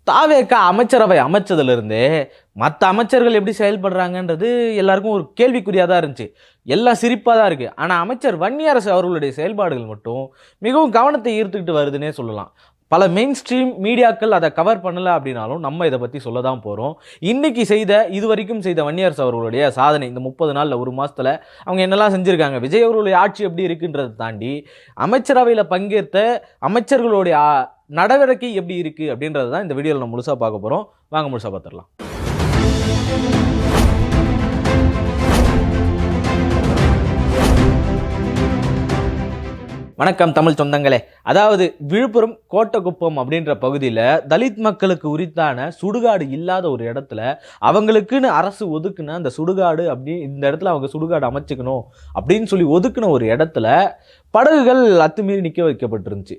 தாவேக்கா அமைச்சரவை அமைச்சதுலேருந்தே மற்ற அமைச்சர்கள் எப்படி செயல்படுறாங்கன்றது எல்லாருக்கும் ஒரு கேள்விக்குறியாக தான் இருந்துச்சு. எல்லாம் சிரிப்பாக தான் இருக்குது. ஆனால் அமைச்சர் வன்னியரசு அவர்களுடைய செயல்பாடுகள் மட்டும் மிகவும் கவனத்தை ஈர்த்துக்கிட்டு வருதுன்னே சொல்லலாம். பல மெயின் ஸ்ட்ரீம் மீடியாக்கள் அதை கவர் பண்ணலை அப்படின்னாலும் நம்ம இதை பற்றி சொல்ல தான் போகிறோம். இன்றைக்கி இது வரைக்கும் செய்த வன்னியரசு அவர்களுடைய சாதனை, இந்த 30 நாளில் 1 மாதத்தில் அவங்க என்னெல்லாம் செஞ்சுருக்காங்க, விஜய் அவர்களுடைய ஆட்சி எப்படி இருக்குன்றதை தாண்டி அமைச்சரவையில் பங்கேற்ற அமைச்சர்களுடைய நடவடிக்கை எப்படி இருக்குது அப்படின்றது தான் இந்த வீடியோவில் நம்ம முழுசாக பார்க்க போகிறோம். வாங்க முழுசாக பார்த்துடலாம். வணக்கம் தமிழ் சொந்தங்களே. அதாவது விழுப்புரம் கோட்டக்குப்பம் அப்படின்ற பகுதியில் தலித் மக்களுக்கு உரித்தான சுடுகாடு இல்லாத ஒரு இடத்துல அவங்களுக்குன்னு அரசு ஒதுக்குன அந்த சுடுகாடு அப்படி இந்த இடத்துல அவங்க சுடுகாடு அமைச்சுக்கணும் அப்படின்னு சொல்லி ஒதுக்குன ஒரு இடத்துல படகுகள் அத்துமீறி நிற்க வைக்கப்பட்டிருந்துச்சு.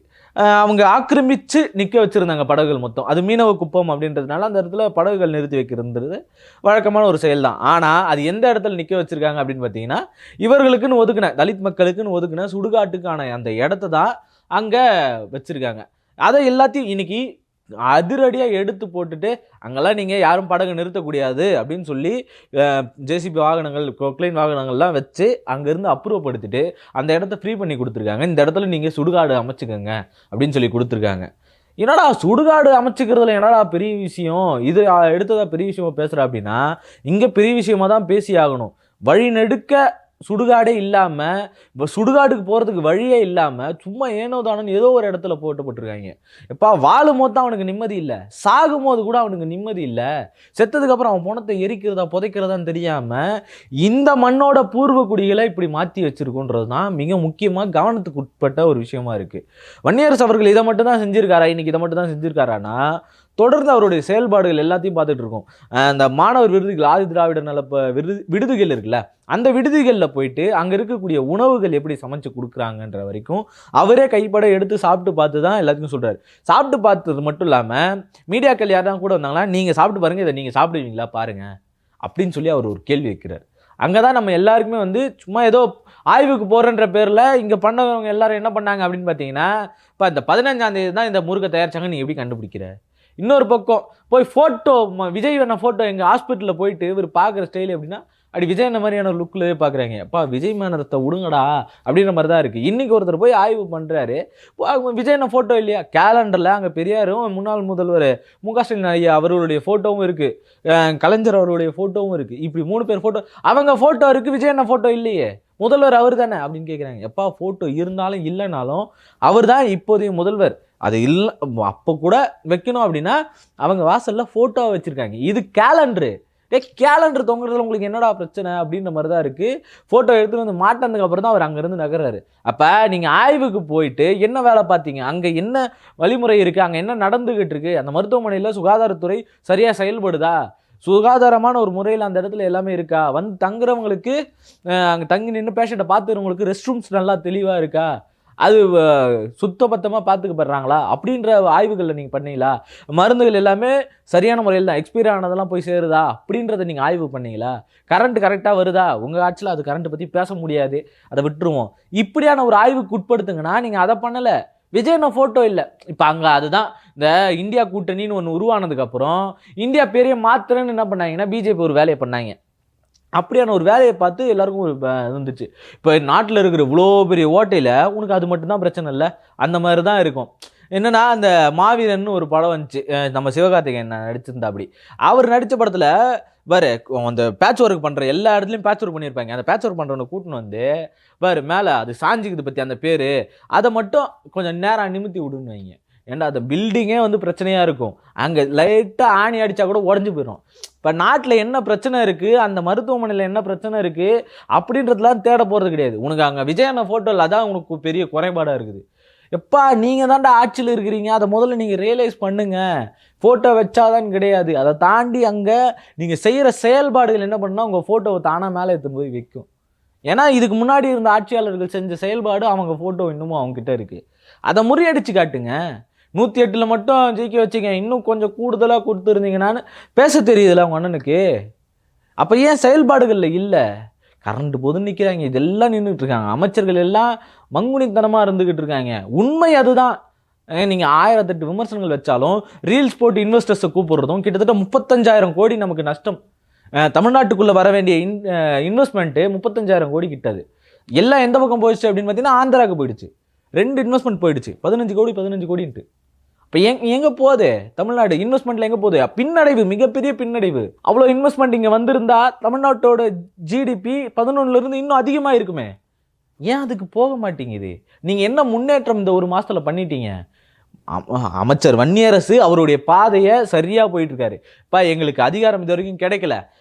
அவங்க ஆக்கிரமித்து நிற்க வச்சுருந்தாங்க படகுகள் மொத்தம். அது மீனவ குப்பம் அப்படின்றதுனால அந்த இடத்துல படகுகள் நிறுத்தி வைக்கிறது வழக்கமான ஒரு செயல் தான். ஆனால் அது எந்த இடத்துல நிற்க வச்சுருக்காங்க அப்படின்னு பார்த்தீங்கன்னா, இவர்களுக்குன்னு ஒதுக்குன தலித் மக்களுக்குன்னு ஒதுக்குன சுடுகாட்டுக்கான அந்த இடத்த தான் அங்கே வச்சுருக்காங்க. அதை எல்லாத்தையும் இன்னைக்கு அதிரடியாக எடுத்து போட்டுட்டு அங்கெல்லாம் நீங்கள் யாரும் படகு நிறுத்தக்கூடாது அப்படின்னு சொல்லி ஜேசிபி வாகனங்கள், கொக்லைன் வாகனங்கள்லாம் வச்சு அங்கேருந்து அப்ரூவப்படுத்திட்டு அந்த இடத்த ஃப்ரீ பண்ணி கொடுத்துருக்காங்க. இந்த இடத்துல நீங்கள் சுடுகாடு அமைச்சுக்கோங்க அப்படின்னு சொல்லி கொடுத்துருக்காங்க. என்னடா சுடுகாடு அமைச்சுக்கிறதுல என்னடா பெரிய விஷயம், இது எடுத்ததா பெரிய விஷயமா பேசுகிற அப்படின்னா, இங்கே பெரிய விஷயமா தான் பேசி ஆகணும். வழிநெடுக்க சுடுகாடே இல்லாமல், இப்போ சுடுகாட்டுக்கு போகிறதுக்கு வழியே இல்லாமல் சும்மா ஏனோதானன்னு ஏதோ ஒரு இடத்துல போட்டுருக்காங்க. எப்பா வாழும் போது தான் அவனுக்கு நிம்மதி இல்லை, சாகும் போது கூட அவனுக்கு நிம்மதி இல்லை. செத்ததுக்கப்புறம் அவன் பணத்தை எரிக்கிறதா புதைக்கிறதான்னு தெரியாமல் இந்த மண்ணோட பூர்வ குடிகளை இப்படி மாற்றி வச்சிருக்கோன்றது தான் மிக முக்கியமாக கவனத்துக்கு உட்பட்ட ஒரு விஷயமா இருக்குது. வன்னியரசு அவர்கள் இதை மட்டும் தான் செஞ்சுருக்காரா, இன்னைக்கு இதை மட்டும் தான் செஞ்சுருக்காரானா, தொடர்ந்து அவருடைய செயல்பாடுகள் எல்லாத்தையும் பார்த்துட்டு இருக்கோம். அந்த மாணவர் விருதுகள், ஆதி திராவிட நல விடுதிகள் இருக்குல்ல, அந்த விடுதிகளில் போயிட்டு அங்கே இருக்கக்கூடிய உணவுகள் எப்படி சமைச்சு கொடுக்குறாங்கன்ற வரைக்கும் அவரே கைப்பட எடுத்து சாப்பிட்டு பார்த்து தான் எல்லாத்தையும் சொல்கிறார். சாப்பிட்டு பார்த்தது மட்டும் இல்லாமல் மீடியாக்கள் யாரும் கூட வந்தாங்களா, நீங்கள் சாப்பிட்டு பாருங்கள், இதை நீங்கள் சாப்பிடுவீங்களா பாருங்கள் அப்படின்னு சொல்லி அவர் ஒரு கேள்வி வைக்கிறார். அங்கே தான் நம்ம எல்லாருக்குமே சும்மா ஏதோ ஆய்வுக்கு போகிறன்ற பேரில் இங்கே பண்ணவங்க எல்லாரும் என்ன பண்ணாங்க அப்படின்னு பார்த்தீங்கன்னா, இப்போ இந்த 15ஆம் தேதி தான் இந்த முருகை தயாரிச்சாங்க, நீ எப்படி கண்டுபிடிக்கிற? இன்னொரு பக்கம் போய் ஃபோட்டோ, விஜய் வேணா ஃபோட்டோ எங்கள் ஹாஸ்பிட்டலில் போயிட்டு இவர் பார்க்குற ஸ்டைல் எப்படின்னா, அப்படி விஜய் என்ன மாதிரியான லுக்கில் பார்க்குறாங்க. அப்பா விஜய் மேனத்தை விடுங்கடா அப்படின்ற மாதிரி தான் இருக்குது. இன்றைக்கி ஒருத்தர் போய் ஆய்வு பண்ணுறாரு, விஜய் என்ன ஃபோட்டோ இல்லையா, கேலண்டரில் அங்கே பெரியாரும் முன்னாள் முதல்வர் மு.க. ஸ்டாலின் ஐயா அவர்களுடைய ஃபோட்டோவும் இருக்குது, கலைஞர் அவருடைய ஃபோட்டோவும் இருக்குது. இப்படி 3 பேர் ஃபோட்டோ, அவங்க ஃபோட்டோ இருக்குது, விஜய் என்ன ஃபோட்டோ இல்லையே, முதல்வர் அவர் தானே அப்படின்னு கேட்குறாங்க. எப்பா ஃபோட்டோ இருந்தாலும் இல்லைனாலும் அவர் தான் இப்போதைய முதல்வர். அது இல்லை அப்போ கூட வைக்கணும் அப்படின்னா அவங்க வாசலில் ஃபோட்டோ வச்சுருக்காங்க. இது கேலண்டரு. கேலண்டர் தொங்குறதுல உங்களுக்கு என்னடா பிரச்சனை அப்படின்ற மாதிரி தான் இருக்குது. ஃபோட்டோ எடுத்துகிட்டு வந்து மாட்டினதுக்கு அப்புறம் தான் அவர் அங்கேருந்து நகர்றாரு. அப்போ நீங்கள் ஆய்வுக்கு போயிட்டு என்ன வேலை பார்த்தீங்க, அங்கே என்ன வழிமுறை இருக்குது, அங்கே என்ன நடந்துக்கிட்டு இருக்குது, அந்த மருத்துவமனையில் சுகாதாரத்துறை சரியாக செயல்படுதா, சுகாதாரமான ஒரு முறையில் அந்த இடத்துல எல்லாமே இருக்கா, வந்து தங்குறவங்களுக்கு அங்கே தங்கி நின்று பேஷண்ட்டை பார்த்துக்கிறவங்களுக்கு ரெஸ்ட் ரூம்ஸ் நல்லா தெளிவாக இருக்கா, அது சுத்தபத்தமாக பார்த்துக்கப்படுறாங்களா அப்படின்ற ஆய்வுகளில் நீங்கள் பண்ணீங்களா, மருந்துகள் எல்லாமே சரியான முறையில் தான் எக்ஸ்பைரி ஆனதெல்லாம் போய் சேருதா அப்படின்றத நீங்கள் ஆய்வு பண்ணீங்களா, கரண்ட் கரெக்டாக வருதா, உங்கள் ஆட்சியில் அது கரண்ட்டை பற்றி பேச முடியாது, அதை விட்டுருவோம். இப்படியான ஒரு ஆய்வுக்கு உட்படுத்துங்கன்னா நீங்கள் அதை பண்ணலை. விஜய்ன ஃபோட்டோ இல்லை. இப்போ அங்கே அதுதான் இந்த இந்தியா கூட்டணின்னு ஒன்று உருவானதுக்கப்புறம் இந்தியா பெரிய மாத்திரன்னு என்ன பண்ணாங்கன்னா பிஜேபி ஒரு வேலையை பண்ணாங்க. அப்படியான ஒரு வேலையை பார்த்து எல்லாருக்கும் ஒரு இருந்துச்சு. இப்போ நாட்டில் இருக்கிற இவ்வளோ பெரிய ஓட்டையில் உனக்கு அது மட்டும்தான் பிரச்சனை இல்லை, அந்த மாதிரி தான் இருக்கும். என்னென்னா அந்த மாவீரன் ஒரு படம் வந்துச்சு, நம்ம சிவகார்த்திகேயன் நடிச்சிருந்தா. அப்படி அவர் நடித்த படத்தில் வேறு அந்த பேட்ச் ஒர்க் பண்ணுற எல்லா இடத்துலையும் பேட்ச் ஒர்க் பண்ணியிருப்பாங்க. அந்த பேட்ச் ஒர்க் பண்ணுறவனை கூட்டின்னு வந்து வேறு மேலே அது சாஞ்சிக்குது பற்றி அந்த பேர், அதை மட்டும் கொஞ்சம் நேரம் நிமித்தி விடுன்னு வைங்க. ஏன்னா அந்த பில்டிங்கே பிரச்சனையாக இருக்கும், அங்கே லைட்டாக ஆணி அடித்தா கூட உடஞ்சி போயிடும். இப்போ நாட்டில் என்ன பிரச்சனை இருக்குது, அந்த மருத்துவமனையில் என்ன பிரச்சனை இருக்குது அப்படின்றதுலாம் தேட போகிறது கிடையாது. உனக்கு அங்கே விஜயண்ணா ஃபோட்டோ இல்லை, அதான் உனக்கு பெரிய குறைபாடாக இருக்குது. எப்பா நீங்கள் தாண்டா ஆட்சியில் இருக்கிறீங்க, அதை முதல்ல நீங்கள் ரியலைஸ் பண்ணுங்கள். ஃபோட்டோ வச்சாதான் கிடையாது, அதை தாண்டி அங்கே நீங்கள் செய்கிற செயல்பாடுகள் என்ன பண்ணால் உங்கள் ஃபோட்டோவை தானாக மேலே எடுத்துன்னு போய் வைக்கும். ஏன்னா இதுக்கு முன்னாடி இருந்த ஆட்சியாளர்கள் செஞ்ச செயல்பாடு அவங்க ஃபோட்டோ இன்னமும் அவங்ககிட்ட இருக்குது. அதை முறியடிச்சு காட்டுங்க. 108 மட்டும் ஜெயிக்க வச்சுங்க, இன்னும் கொஞ்சம் கூடுதலாக கொடுத்துருந்தீங்கன்னான்னு பேச தெரியுதுல்ல அவங்க அண்ணனுக்கு. அப்போ ஏன் செயல்பாடுகளில் இல்லை? கரண்ட் போதுன்னு நிற்கிறாங்க, இதெல்லாம் நின்றுட்டு இருக்காங்க. அமைச்சர்கள் எல்லாம் மங்குனித்தனமாக இருந்துக்கிட்டு இருக்காங்க. உண்மை அதுதான். நீங்கள் 1008 விமர்சனங்கள் வச்சாலும் ரீல்ஸ் போட்டு இன்வெஸ்டர்ஸை கூப்பிடுறதும் கிட்டத்தட்ட 35,000 கோடி நமக்கு நஷ்டம். தமிழ்நாட்டுக்குள்ளே வர வேண்டிய இன்வெஸ்ட்மெண்ட்டு 35,000 கோடி கிட்டது. எல்லாம் எந்த பக்கம் போயிடுச்சு அப்படின்னு பார்த்தீங்கன்னா ஆந்திராவுக்கு போயிடுச்சு. 2 இன்வெஸ்ட்மெண்ட் போயிடுச்சு, 15 கோடின்ட்டு. இப்போ எங்கே போகுது தமிழ்நாடு இன்வெஸ்ட்மெண்ட்டில்? எங்கே போகுது? பின்னடைவு, மிகப்பெரிய பின்னடைவு. அவ்வளோ இன்வெஸ்ட்மெண்ட் இங்கே வந்திருந்தா தமிழ்நாட்டோட ஜிடிபி 11லேருந்து இன்னும் அதிகமாக இருக்குமே. ஏன் அதுக்கு போக மாட்டேங்குது? நீங்கள் என்ன முன்னேற்றம் இந்த ஒரு மாதத்தில் பண்ணிட்டீங்க? அமைச்சர் வன்னியரசு அவருடைய பாதையை சரியாக போயிட்டுருக்காரு. இப்போ எங்களுக்கு அதிகாரம் இது வரைக்கும் கிடைக்கல,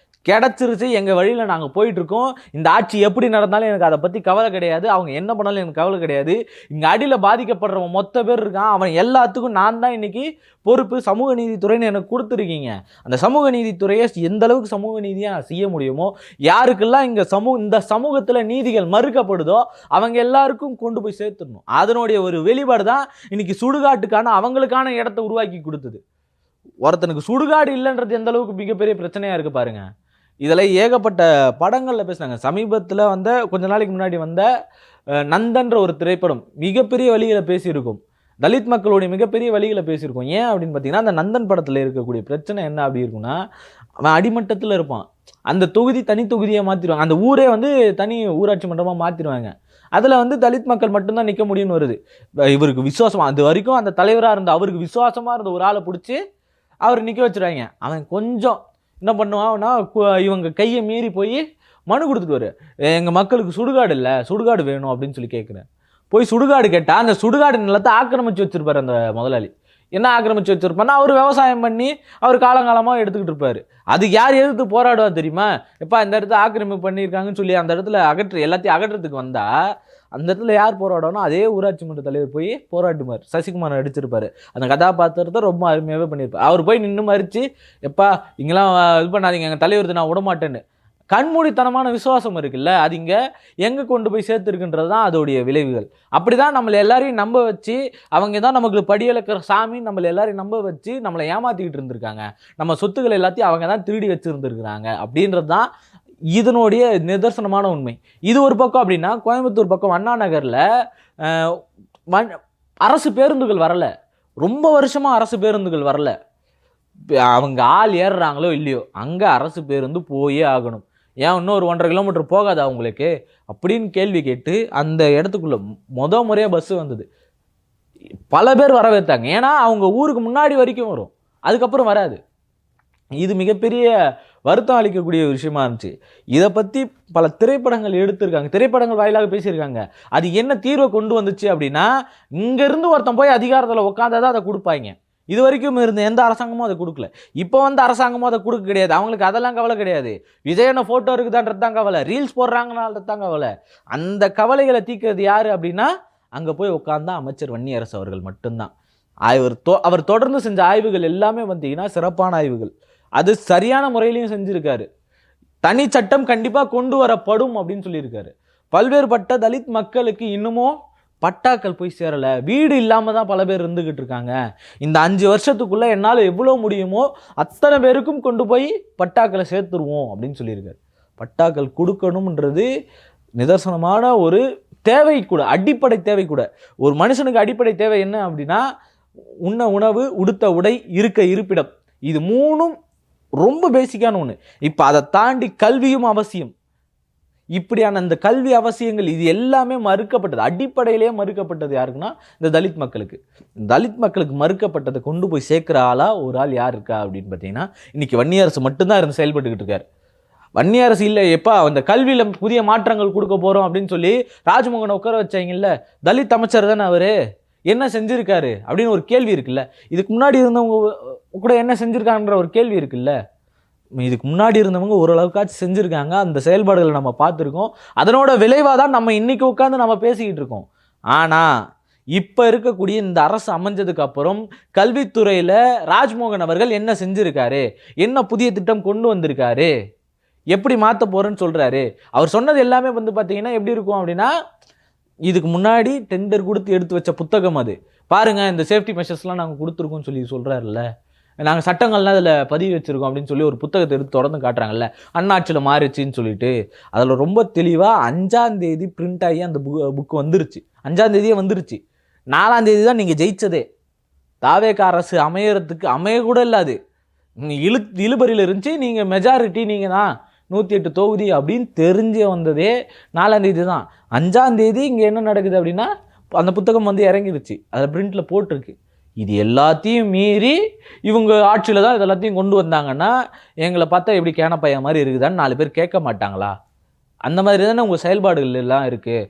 கிடச்சிருச்சு, எங்கள் வழியில் நாங்கள் போயிட்டுருக்கோம். இந்த ஆட்சி எப்படி நடந்தாலும் எனக்கு அதை பற்றி கவலை கிடையாது, அவங்க என்ன பண்ணாலும் எனக்கு கவலை கிடையாது. இங்கே அடியில் பாதிக்கப்படுறவன் மொத்த பேர் இருக்கான், அவன் எல்லாத்துக்கும் நான் தான் இன்றைக்கி பொறுப்பு. சமூக நீதித்துறைன்னு எனக்கு கொடுத்துருக்கீங்க. அந்த சமூக நீதித்துறையை எந்த அளவுக்கு சமூக நீதியாக செய்ய முடியுமோ, யாருக்கெல்லாம் இந்த சமூகத்தில் நீதிகள் மறுக்கப்படுதோ அவங்க எல்லாருக்கும் கொண்டு போய் சேர்த்துடணும். அதனுடைய ஒரு வெளிப்பாடு தான் இன்றைக்கி சுடுகாட்டுக்கான அவங்களுக்கான இடத்த உருவாக்கி கொடுத்தது. ஒருத்தனுக்கு சுடுகாடு இல்லைன்றது எந்த அளவுக்கு மிகப்பெரிய பிரச்சனையாக இருக்குது பாருங்க. இதில் ஏகப்பட்ட படங்களில் பேசுனாங்க. சமீபத்தில் கொஞ்ச நாளைக்கு முன்னாடி வந்த நந்தன்ற ஒரு திரைப்படம் மிகப்பெரிய வழிகளை பேசியிருக்கும், தலித் மக்களுடைய மிகப்பெரிய வழிகளை பேசியிருக்கோம். ஏன் அப்படின்னு பார்த்தீங்கன்னா, அந்த நந்தன் படத்தில் இருக்கக்கூடிய பிரச்சனை என்ன அப்படி இருக்குன்னா, அவன் அடிமட்டத்தில் இருப்பான். அந்த தொகுதி தனி தொகுதியை மாற்றிடுவாங்க, அந்த ஊரே தனி ஊராட்சி மன்றமாக மாற்றிடுவாங்க. அதில் தலித் மக்கள் மட்டும்தான் நிற்க முடியும்னு வருது. இவருக்கு விசுவாசமாக அது வரைக்கும் அந்த தலைவராக இருந்த அவருக்கு விசுவாசமாக இருந்த ஒரு ஆளை பிடிச்சி அவர் நிற்க வச்சுருவாங்க. அவன் கொஞ்சம் என்ன பண்ணுவான்னா, இவங்க கையை மீறி போய் மனு கொடுத்துட்டு வரு, எங்கள் மக்களுக்கு சுடுகாடு இல்லை, சுடுகாடு வேணும் அப்படின்னு சொல்லி கேட்குறேன். போய் சுடுகாடு கேட்டால் அந்த சுடுகாடு நிலத்தை ஆக்கிரமிச்சு வச்சுருப்பார் அந்த முதலாளி. என்ன ஆக்கிரமிச்சு வச்சுருப்பாருன்னா, அவர் விவசாயம் பண்ணி அவர் காலங்காலமாக எடுத்துக்கிட்டு இருப்பார். அதுக்கு யார் எதிர்த்து போராடுவா தெரியுமா? எப்பா இந்த இடத்த ஆக்கிரமிப்பு பண்ணியிருக்காங்கன்னு சொல்லி அந்த இடத்துல எல்லாத்தையும் அகற்றத்துக்கு வந்தால் அந்த இடத்துல யார் போராடணும்? அதே ஊராட்சி மன்ற தலைவர் போய் போராட்டுமார். சசிகுமார் நடிச்சிருப்பார். அந்த கதாபாத்திரத்தை ரொம்ப அருமையாகவே பண்ணியிருப்பார். அவர் போய் நின்று மறித்து, எப்பா இங்கெல்லாம் இது பண்ணாதீங்க, எங்கள் தலைவர் நான் விடமாட்டேன்னு. கண்மூடித்தனமான விசுவாசம் இருக்குல்ல, அது இங்கே எங்கே கொண்டு போய் சேர்த்துருக்குன்றது தான் அதோடைய விளைவுகள். அப்படி தான் நம்மளை எல்லாரையும் நம்ப வச்சு, அவங்க தான் நமக்கு படியளக்கிற சாமி நம்மளை எல்லாரையும் நம்ப வச்சு நம்மளை ஏமாற்றிக்கிட்டு இருந்திருக்காங்க. நம்ம சொத்துக்கள் எல்லாத்தையும் அவங்க தான் திருடி வச்சுருந்துருக்குறாங்க அப்படின்றது தான் இதனுடைய நிதர்சனமான உண்மை. இது ஒரு பக்கம். அப்படின்னா கோயம்புத்தூர் பக்கம் அண்ணா நகரில் அரசு பேருந்துகள் வரலை, ரொம்ப வருஷமாக அரசு பேருந்துகள் வரலை. அவங்க ஆள் ஏறுறாங்களோ இல்லையோ, அங்கே அரசு பேருந்து போயே ஆகணும். ஏன் இன்னொரு 1.5 கிலோமீட்டர் போகாதா அவங்களுக்கு அப்படின்னு கேள்வி கேட்டு அந்த இடத்துக்குள்ள முறையாக பஸ்ஸு வந்தது. பல பேர் வரவேற்றாங்க. ஏன்னா அவங்க ஊருக்கு முன்னாடி வரைக்கும் வரும், அதுக்கப்புறம் வராது. இது மிகப்பெரிய வருத்தம் அளிக்கக்கூடிய ஒரு விஷயமா இருந்துச்சு. இதை பற்றி பல திரைப்படங்கள் எடுத்திருக்காங்க, திரைப்படங்கள் வாயிலாக பேசியிருக்காங்க. அது என்ன தீர்வை கொண்டு வந்துச்சு அப்படின்னா, இங்கேருந்து ஒருத்தன் போய் அதிகாரத்தில் உட்காந்தாதான் அதை கொடுப்பாங்க. இது வரைக்கும் இருந்த எந்த அரசாங்கமும் அதை கொடுக்கல. இப்போ அரசாங்கமும் அதை கொடுக்க கிடையாது. அவங்களுக்கு அதெல்லாம் கவலை கிடையாது. விஜயன ஃபோட்டோ இருக்குதான்றது தான் கவலை, ரீல்ஸ் போடுறாங்கனால்றது தான் கவலை. அந்த கவலைகளை தீர்க்கிறது யார் அப்படின்னா, அங்கே போய் உட்காந்தா அமைச்சர் வன்னியரசு அவர்கள் மட்டும்தான். அவர் தொடர்ந்து செஞ்ச ஆய்வுகள் எல்லாமே பார்த்தீங்கன்னா சிறப்பான ஆய்வுகள். அது சரியான முறையிலையும் செஞ்சுருக்காரு. தனி சட்டம் கண்டிப்பாக கொண்டு வரப்படும் அப்படின்னு சொல்லியிருக்காரு. பல்வேறுபட்ட தலித் மக்களுக்கு இன்னமும் பட்டாக்கள் போய் சேரலை, வீடு இல்லாமல் தான் பல பேர் இருந்துக்கிட்டு இருக்காங்க. இந்த 5 வருஷத்துக்குள்ளே என்னால் எவ்வளோ முடியுமோ அத்தனை பேருக்கும் கொண்டு போய் பட்டாக்களை சேர்த்துருவோம் அப்படின்னு சொல்லியிருக்காரு. பட்டாக்கள் கொடுக்கணும்ன்றது நிதர்சனமான ஒரு தேவை கூட, அடிப்படை தேவை கூட. ஒரு மனுஷனுக்கு அடிப்படை தேவை என்ன அப்படின்னா, உண்ண உணவு, உடுத்த உடை, இருக்க இருப்பிடம். இது 3ம் ரொம்ப பேசிக்கான ஒன்று. இப்போ அதை தாண்டி கல்வியும் அவசியம். இப்படியான இந்த கல்வி அவசியங்கள் இது எல்லாமே மறுக்கப்பட்டது, அடிப்படையிலேயே மறுக்கப்பட்டது யாருக்குன்னா இந்த தலித் மக்களுக்கு. தலித் மக்களுக்கு மறுக்கப்பட்டதை கொண்டு போய் சேர்க்குற ஆளாக ஒரு ஆள் யார் இருக்கா அப்படின்னு பார்த்தீங்கன்னா, இன்றைக்கி வன்னியரசு மட்டும்தான் இருந்து செயல்பட்டுக்கிட்டு இருக்காரு. வன்னியரசு இல்லை, எப்பா அந்த கல்வியில் புதிய மாற்றங்கள் கொடுக்க போகிறோம் அப்படின்னு சொல்லி ராஜ்மோகனை உட்கார வச்சாங்கல்ல, தலித் அமைச்சர் தானே அவர், என்ன செஞ்சுருக்காரு அப்படின்னு ஒரு கேள்வி இருக்குல்ல. இதுக்கு முன்னாடி இருந்தவங்க கூட என்ன செஞ்சுருக்காங்கன்ற ஒரு கேள்வி இருக்குல்ல. இதுக்கு முன்னாடி இருந்தவங்க ஓரளவுக்காச்சும் செஞ்சுருக்காங்க, அந்த செயல்பாடுகளை நம்ம பார்த்துருக்கோம். அதனோட விளைவாக தான் நம்ம இன்றைக்கி உட்காந்து நம்ம பேசிக்கிட்டு இருக்கோம். ஆனால் இப்போ இருக்கக்கூடிய இந்த அரசு அமைஞ்சதுக்கு அப்புறம் கல்வித்துறையில் ராஜ்மோகன் அவர்கள் என்ன செஞ்சுருக்காரு, என்ன புதிய திட்டம் கொண்டு வந்திருக்காரு, எப்படி மாற்ற போகிறேன்னு சொல்கிறாரு. அவர் சொன்னது எல்லாமே பார்த்தீங்கன்னா எப்படி இருக்கும் அப்படின்னா, இதுக்கு முன்னாடி டெண்டர் கொடுத்து எடுத்து வச்ச புத்தகம் அது. பாருங்கள் இந்த சேஃப்டி மெஷர்ஸ்லாம் நாங்கள் கொடுத்துருக்கோன்னு சொல்லி சொல்கிறாருல்ல, நாங்கள் சட்டங்கள்லாம் அதில் பதிவு வச்சுருக்கோம் அப்படின்னு சொல்லி ஒரு புத்தகத்தை எடுத்து தொடர்ந்து காட்டுறாங்கல்ல, அண்ணாட்சியில் மாறிச்சின்னு சொல்லிட்டு. அதில் ரொம்ப தெளிவாக 5ஆம் தேதி பிரிண்ட் ஆகி அந்த புக்கு வந்துருச்சு. 5ஆம் தேதியே வந்துருச்சு. 4ஆம் தேதி தான் நீங்கள் ஜெயிச்சதே. தாவேக அரசு அமையறதுக்கு அமைய கூட இல்லாது, இழுபறியில் இருந்துச்சு. நீங்கள் மெஜாரிட்டி நீங்கள் தான் 108 தொகுதி அப்படின்னு தெரிஞ்சு வந்ததே 4ஆம் தேதி தான். 5ஆம் தேதி இங்கே என்ன நடக்குது அப்படின்னா அந்த புத்தகம் வந்து இறங்கிருச்சு, அதில் பிரிண்டில் போட்டிருக்கு. இது எல்லாத்தையும் மீறி இவங்க ஆட்சியில் தான் இது எல்லாத்தையும் கொண்டு வந்தாங்கன்னா எங்களை பார்த்தா எப்படி கேனப்பைய மாதிரி இருக்குதான்னு 4 பேர் கேட்க மாட்டாங்களா? அந்த மாதிரி தானே உங்கள் செயல்பாடுகள் எல்லாம் இருக்குது.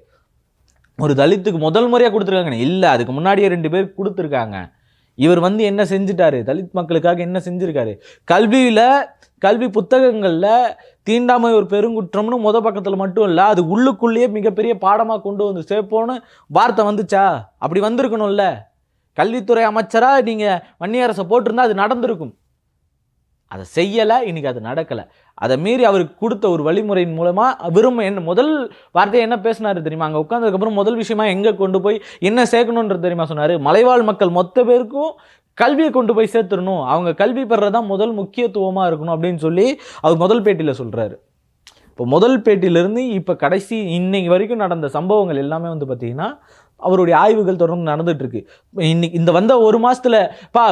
ஒரு தலித்துக்கு முதல் முறையாக கொடுத்துருக்காங்க இல்லை, அதுக்கு முன்னாடியே 2 பேர் கொடுத்துருக்காங்க. இவர் வந்து என்ன செஞ்சுட்டாரு, தலித் மக்களுக்காக என்ன செஞ்சுருக்காரு? கல்வி புத்தகங்களில் தீண்டாமை ஒரு பெருங்குற்றம்னு பக்கத்தில் மட்டும் இல்லை, அது உள்ளுக்குள்ளேயே மிகப்பெரிய பாடமாக கொண்டு வந்து சேர்ப்போன்னு வார்த்தை வந்துச்சா? அப்படி வந்திருக்கணும்ல. கல்வித்துறை அமைச்சராக நீங்கள் வன்னியரசை போட்டிருந்தா அது நடந்திருக்கும். அதை செய்யலை, இன்னைக்கு அது நடக்கலை. அதை மீறி அவருக்கு கொடுத்த ஒரு வழிமுறையின் மூலமாக என்ன முதல் வார்த்தையை என்ன பேசினாரு தெரியுமா? அங்கே உட்காந்ததுக்கப்புறம் முதல் விஷயமா எங்கே கொண்டு போய் என்ன சேர்க்கணுன்றது தெரியுமா சொன்னார்? மலைவாழ் மக்கள் மொத்த பேருக்கும் கல்வியை கொண்டு போய் சேர்த்துடணும், அவங்க கல்வி பெறதான் முதல் முக்கியத்துவமாக இருக்கணும் அப்படின்னு சொல்லி அவர் முதல் பேட்டியில் சொல்கிறாரு. இப்போ முதல் பேட்டியிலேருந்து இப்போ கடைசி இன்னைக்கு வரைக்கும் நடந்த சம்பவங்கள் எல்லாமே வந்து பார்த்திங்கன்னா அவருடைய ஆய்வுகள் தொடர்ந்து நடந்துகிட்ருக்கு. இன்னைக்கு இந்த வந்த ஒரு மாதத்தில்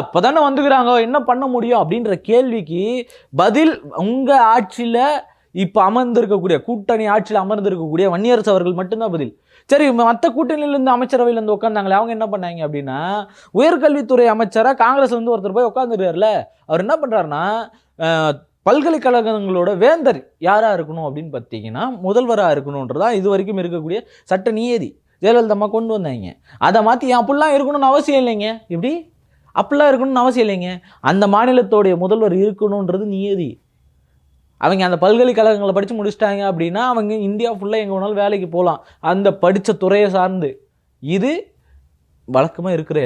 இப்போ தானே வந்துக்கிறாங்க, என்ன பண்ண முடியும் அப்படின்ற கேள்விக்கு பதில் உங்கள் ஆட்சியில் இப்போ அமர்ந்திருக்கக்கூடிய கூட்டணி ஆட்சியில் அமர்ந்திருக்கக்கூடிய வன்னியரசு அவர்கள் மட்டும்தான் பதில். சரி, மற்ற கூட்டணியிலேருந்து அமைச்சரவையிலேருந்து உட்காந்தாங்களே அவங்க என்ன பண்ணாங்க அப்படின்னா, உயர்கல்வித்துறை அமைச்சராக காங்கிரஸ் வந்து ஒருத்தர் போய் உட்காந்துருக்காருல, அவர் என்ன பண்ணுறாருன்னா பல்கலைக்கழகங்களோட வேந்தர் யாராக இருக்கணும் அப்படின்னு பார்த்தீங்கன்னா முதல்வராக இருக்கணுன்றதான் இது வரைக்கும் இருக்கக்கூடிய சட்ட நியதி. ஜெயலலிதா கொண்டு வந்தாங்க. அதை மாற்றி அப்படிலாம் இருக்கணும்னு அவசியம் இல்லைங்க. எப்படி அப்படிலாம் இருக்கணும்னு அவசியம் இல்லைங்க. அந்த மாநிலத்தோடைய முதல்வர் இருக்கணுன்றது நியதி. அவங்க அந்த பல்கலைக்கழகங்களை படித்து முடிச்சிட்டாங்க அப்படின்னா அவங்க இந்தியா ஃபுல்லாக எங்கே வேணாலும் வேலைக்கு போகலாம், அந்த படித்த துறையை சார்ந்து. இது வழக்கமாக இருக்கிற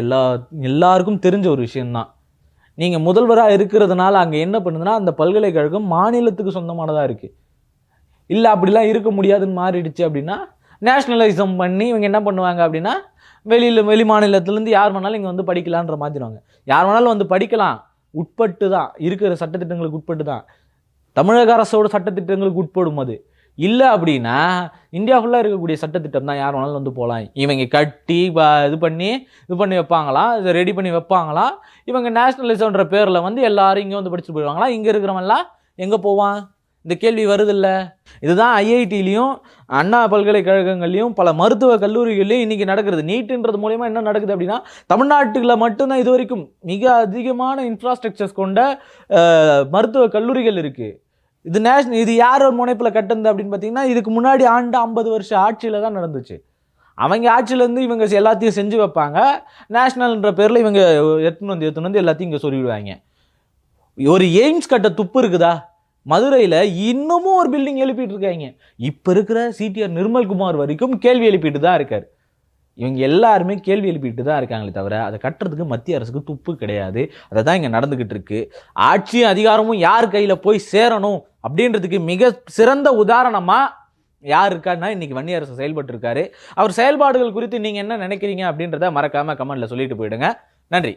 எல்லாருக்கும் தெரிஞ்ச ஒரு விஷயந்தான். நீங்கள் முதல்வராக இருக்கிறதுனால அங்கே என்ன பண்ணுதுன்னா அந்த பல்கலைக்கழகம் மாநிலத்துக்கு சொந்தமானதாக இருக்குது. இல்லை அப்படிலாம் இருக்க முடியாதுன்னு மாறிடுச்சு அப்படின்னா நேஷ்னலைசம் பண்ணி இவங்க என்ன பண்ணுவாங்க அப்படின்னா வெளி மாநிலத்திலேருந்து யார் வேணாலும் இங்கே வந்து படிக்கலான்ற மாற்றிடுவாங்க. யார் வேணாலும் வந்து படிக்கலாம், உட்பட்டு தான் இருக்கிற சட்டத்திட்டங்களுக்கு உட்பட்டு தான், தமிழக அரசோட சட்டத்திட்டங்களுக்கு உட்படும். அது இல்லை அப்படின்னா இந்தியா ஃபுல்லாக இருக்கக்கூடிய சட்டத்திட்டம் தான், யார் வேணாலும் வந்து போகலாம். இவங்க கட்டி இது பண்ணி வைப்பாங்களாம், இதை ரெடி பண்ணி வைப்பாங்களாம். இவங்க நேஷ்னலிசம்ன்ற பேரில் வந்து எல்லாரும் இங்கே வந்து படிச்சுட்டு போயிடுவாங்களா? இங்கே இருக்கிறவங்கலாம் எங்கே போவான்? இந்த கேள்வி வருதில்ல. இதுதான் ஐஐடிலையும் அண்ணா பல்கலைக்கழகங்கள்லையும் பல மருத்துவ கல்லூரிகள்லையும் இன்றைக்கி நடக்கிறது. நீட்டுன்றது மூலயமா என்ன நடக்குது அப்படின்னா தமிழ்நாட்டில் மட்டும்தான் இது வரைக்கும் மிக அதிகமான இன்ஃப்ராஸ்ட்ரக்சர்ஸ் கொண்ட மருத்துவ கல்லூரிகள் இருக்குது. இது யார் ஒரு முனைப்பில் கட்டுது அப்படின்னு பார்த்தீங்கன்னா இதுக்கு முன்னாடி 50 வருஷ ஆட்சியில் தான் நடந்துச்சு. அவங்க ஆட்சியிலேருந்து இவங்க எல்லாத்தையும் செஞ்சு வைப்பாங்க, நேஷ்னல்ன்ற பேரில் இவங்க எடுத்துன்னு வந்து எல்லாத்தையும் இங்கே சொல்லிவிடுவாங்க. ஒரு எய்ம்ஸ் கட்ட துப்பு இருக்குதா? மதுரையில் இன்னமும் ஒரு பில்டிங் எழுப்பிட்டு இருக்காங்க. இப்போ இருக்கிற சிடிஆர் நிர்மல்குமார் வரைக்கும் கேள்வி எழுப்பிட்டு தான் இருக்கார். இவங்க எல்லாருமே கேள்வி எழுப்பிட்டு தான் இருக்காங்களே தவிர அதை கட்டுறதுக்கு மத்திய அரசுக்கு துப்பு கிடையாது. அதை தான் இங்கே நடந்துக்கிட்டு இருக்கு. ஆட்சியும் அதிகாரமும் யார் கையில் போய் சேரணும் அப்படின்றதுக்கு மிக சிறந்த உதாரணமாக யார் இருக்காருன்னா இன்றைக்கி வன்னியரசு செயல்பட்டு இருக்காரு. அவர் செயல்பாடுகள் குறித்து நீங்கள் என்ன நினைக்கிறீங்க அப்படின்றத மறக்காமல் கமெண்ட்டில் சொல்லிட்டு போயிடுங்க. நன்றி.